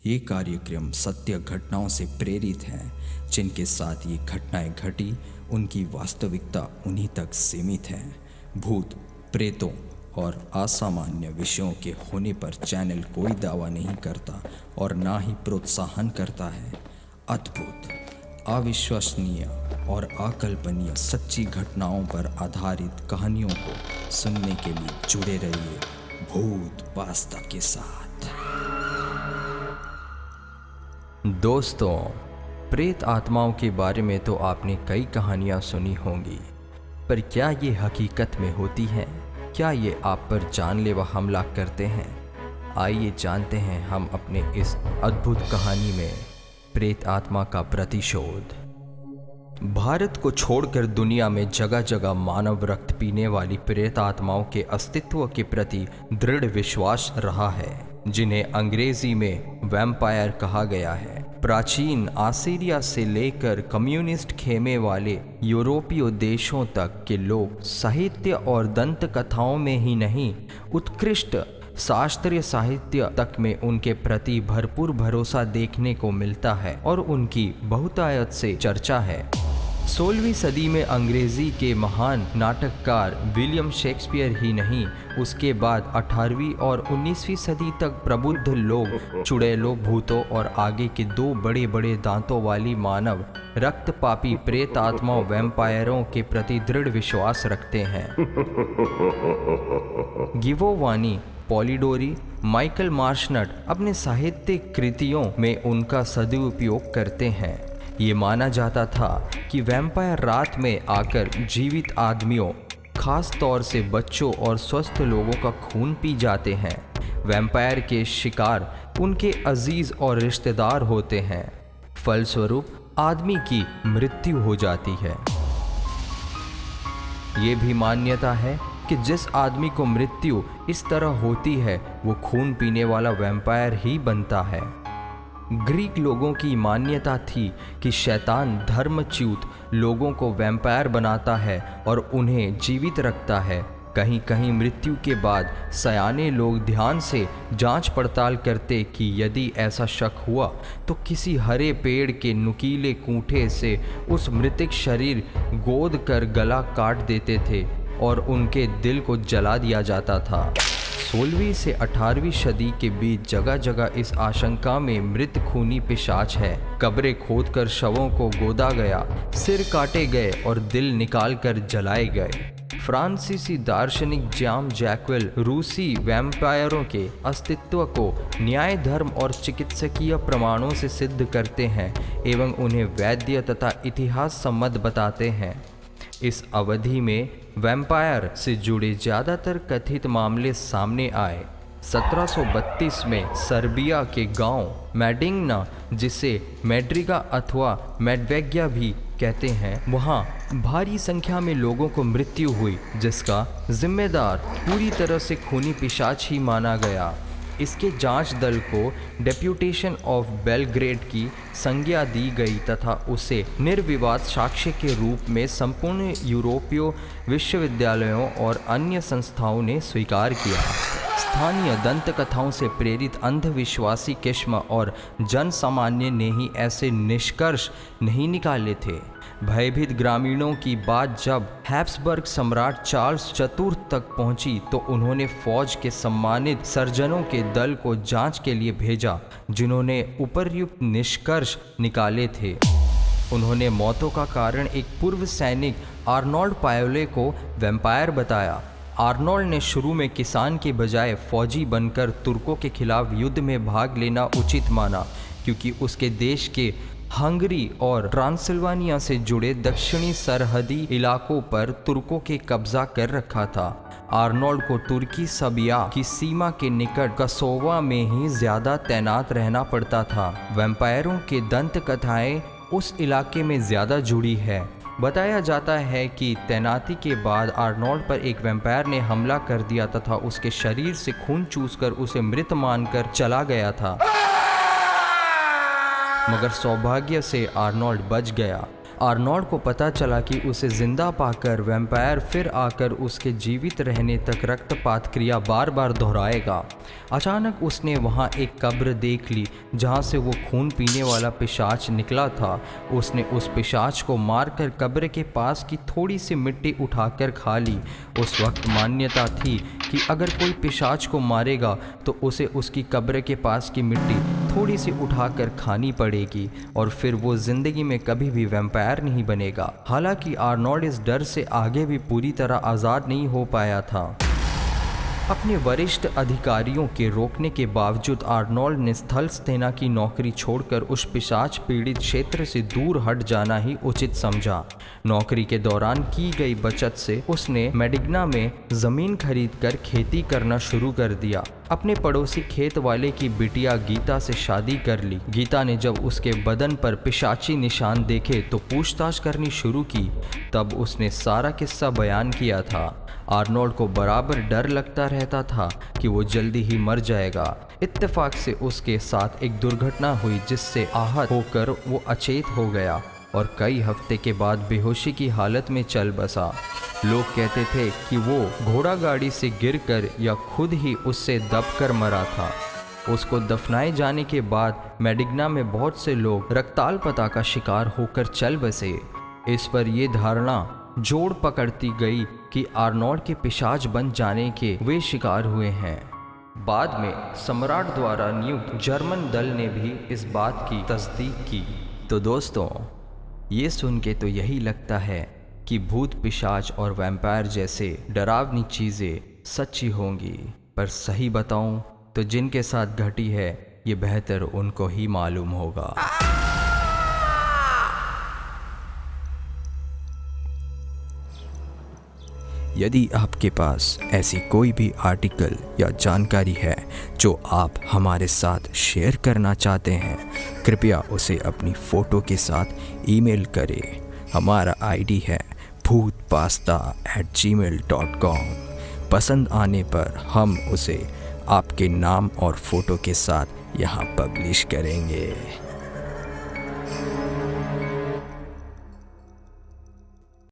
ये कार्यक्रम सत्य घटनाओं से प्रेरित हैं। जिनके साथ ये घटनाएं घटी उनकी वास्तविकता उन्हीं तक सीमित है। भूत, प्रेतों और असामान्य विषयों के होने पर चैनल कोई दावा नहीं करता और ना ही प्रोत्साहन करता है। अद्भुत, अविश्वसनीय और अकल्पनीय सच्ची घटनाओं पर आधारित कहानियों को सुनने के लिए जुड़े रहिए भूत वास्ता के साथ। दोस्तों, प्रेत आत्माओं के बारे में तो आपने कई कहानियां सुनी होंगी, पर क्या ये हकीकत में होती हैं? क्या ये आप पर जानलेवा हमला करते हैं? आइए जानते हैं हम अपने इस अद्भुत कहानी में प्रेत आत्मा का प्रतिशोध। भारत को छोड़कर दुनिया में जगह जगह मानव रक्त पीने वाली प्रेत आत्माओं के अस्तित्व के प्रति दृढ़ विश्वास रहा है, जिन्हें अंग्रेजी में वैम्पायर कहा गया है। प्राचीन आसीरिया से लेकर कम्युनिस्ट खेमे वाले यूरोपीय देशों तक के लोग साहित्य और दंत कथाओं में ही नहीं, उत्कृष्ट शास्त्रीय साहित्य तक में उनके प्रति भरपूर भरोसा देखने को मिलता है और उनकी बहुतायत से चर्चा है। 16वीं सदी में अंग्रेजी के महान नाटककार विलियम शेक्सपियर ही नहीं, उसके बाद 18वीं और 19वीं सदी तक प्रबुद्ध लोग चुड़ैलों, भूतों और आगे के दो बड़े बड़े दांतों वाली मानव रक्तपापी प्रेत आत्माओं वैम्पायरों के प्रति दृढ़ विश्वास रखते हैं। गिवोवानी, पॉलिडोरी, माइकल मार्शनट अपने साहित्यिक कृतियों में उनका सदुपयोग करते हैं। ये माना जाता था कि वैम्पायर रात में आकर जीवित आदमियों, खास तौर से बच्चों और स्वस्थ लोगों का खून पी जाते हैं। वैम्पायर के शिकार उनके अजीज और रिश्तेदार होते हैं। फलस्वरूप आदमी की मृत्यु हो जाती है। ये भी मान्यता है कि जिस आदमी को मृत्यु इस तरह होती है वो खून पीने वाला वैम्पायर ही बनता है। ग्रीक लोगों की मान्यता थी कि शैतान धर्मच्युत लोगों को वैम्पायर बनाता है और उन्हें जीवित रखता है। कहीं कहीं मृत्यु के बाद सयाने लोग ध्यान से जांच पड़ताल करते कि यदि ऐसा शक हुआ तो किसी हरे पेड़ के नुकीले कूंठे से उस मृतक शरीर गोद कर गला काट देते थे और उनके दिल को जला दिया जाता था। 16वीं से 18वीं सदी के बीच जगह जगह इस आशंका में मृत खूनी पिशाच है। कब्रें खोदकर शवों को गोदा गया, सिर काटे गए और दिल निकालकर जलाए गए। फ्रांसीसी दार्शनिक जॉन जैक्वेल रूसी वैम्पायरों के अस्तित्व को न्याय, धर्म और चिकित्सकीय प्रमाणों से सिद्ध करते हैं एवं उन्हें वैद्य तथा इतिहास सम्मत बताते हैं। इस अवधि में वैम्पायर से जुड़े ज़्यादातर कथित मामले सामने आए। 1732 में सर्बिया के गांव मैडिंगना, जिसे मैड्रिगा अथवा मैडवेग्या भी कहते हैं, वहां भारी संख्या में लोगों को मृत्यु हुई, जिसका जिम्मेदार पूरी तरह से खूनी पिशाच ही माना गया। इसके जांच दल को डेप्यूटेशन ऑफ बेलग्रेड की संज्ञा दी गई तथा उसे निर्विवाद साक्ष्य के रूप में संपूर्ण यूरोपीय विश्वविद्यालयों और अन्य संस्थाओं ने स्वीकार किया। स्थानीय दंत कथाओं से प्रेरित अंधविश्वासी किस्म और जन सामान्य ने ही ऐसे निष्कर्ष नहीं निकाले थे। भयभीत ग्रामीणों की बात जब हैब्सबर्ग सम्राट चार्ल्स चतुर्थ तक पहुंची तो उन्होंने फौज के सम्मानित सर्जनों के दल को जांच के लिए भेजा, जिन्होंने उपर्युक्त निष्कर्ष निकाले थे। उन्होंने मौतों का कारण एक पूर्व सैनिक आर्नोल्ड पायोले को वैम्पायर बताया। आर्नोल्ड ने शुरू में किसान के बजाय फौजी बनकर तुर्कों के खिलाफ युद्ध में भाग लेना उचित माना, क्योंकि उसके देश के हंगरी और ट्रांसिल्वानिया से जुड़े दक्षिणी सरहदी इलाकों पर तुर्कों के कब्जा कर रखा था। आर्नोल्ड को तुर्की सबिया की सीमा के निकट कसोवा में ही ज्यादा तैनात रहना पड़ता था। वैम्पायरों के दंत कथाएं उस इलाके में ज्यादा जुड़ी है। बताया जाता है कि तैनाती के बाद आर्नोल्ड पर एक वैम्पायर ने हमला कर दिया तथा उसके शरीर से खून चूसकर उसे मृत मानकर चला गया था, मगर सौभाग्य से आर्नोल्ड बच गया। आर्नोल्ड को पता चला कि उसे जिंदा पाकर वैम्पायर फिर आकर उसके जीवित रहने तक रक्तपात क्रिया बार बार दोहराएगा। अचानक उसने वहां एक कब्र देख ली जहां से वो खून पीने वाला पिशाच निकला था। उसने उस पिशाच को मारकर कब्र के पास की थोड़ी सी मिट्टी उठाकर खा ली। उस वक्त मान्यता थी कि अगर कोई पिशाच को मारेगा तो उसे उसकी कब्र के पास की मिट्टी थोड़ी सी उठाकर खानी पड़ेगी और फिर वो जिंदगी में कभी भी वैम्पायर नहीं बनेगा। हालांकि आर्नोल्ड इस डर से आगे भी पूरी तरह आज़ाद नहीं हो पाया था। अपने वरिष्ठ अधिकारियों के रोकने के बावजूद आर्नोल्ड ने स्थल सेना की नौकरी छोड़कर उस पिशाच पीड़ित क्षेत्र से दूर हट जाना ही उचित समझा। नौकरी के दौरान की गई बचत से उसने मेडिग्ना में ज़मीन खरीदकर खेती करना शुरू कर दिया। अपने पड़ोसी खेत वाले की बिटिया गीता से शादी कर ली। गीता ने जब उसके बदन पर पिशाची निशान देखे तो पूछताछ करनी शुरू की। तब उसने सारा किस्सा बयान किया था। आर्नोल्ड को बराबर डर लगता रहता था कि वो जल्दी ही मर जाएगा। इत्तेफाक से उसके साथ एक दुर्घटना हुई जिससे आहत होकर वो अचेत हो गया और कई हफ्ते के बाद बेहोशी की हालत में चल बसा। लोग कहते थे कि वो घोड़ा गाड़ी से गिरकर या खुद ही उससे दबकर मरा था। उसको दफनाए जाने के बाद मेडिग्ना में बहुत से लोग रक्ताल्पता का शिकार होकर चल बसे। इस पर यह धारणा जोड़ पकड़ती गई कि आर्नोल्ड के पिशाच बन जाने के वे शिकार हुए हैं। बाद में सम्राट द्वारा नियुक्त जर्मन दल ने भी इस बात की तस्दीक की। तो दोस्तों, ये सुन के तो यही लगता है कि भूत पिशाच और वैम्पायर जैसे डरावनी चीज़ें सच्ची होंगी, पर सही बताऊं तो जिनके साथ घटी है ये बेहतर उनको ही मालूम होगा। यदि आपके पास ऐसी कोई भी आर्टिकल या जानकारी है जो आप हमारे साथ शेयर करना चाहते हैं, कृपया उसे अपनी फ़ोटो के साथ ईमेल करें। हमारा आईडी है bhootpasta@gmail.com। पसंद आने पर हम उसे आपके नाम और फ़ोटो के साथ यहाँ पब्लिश करेंगे।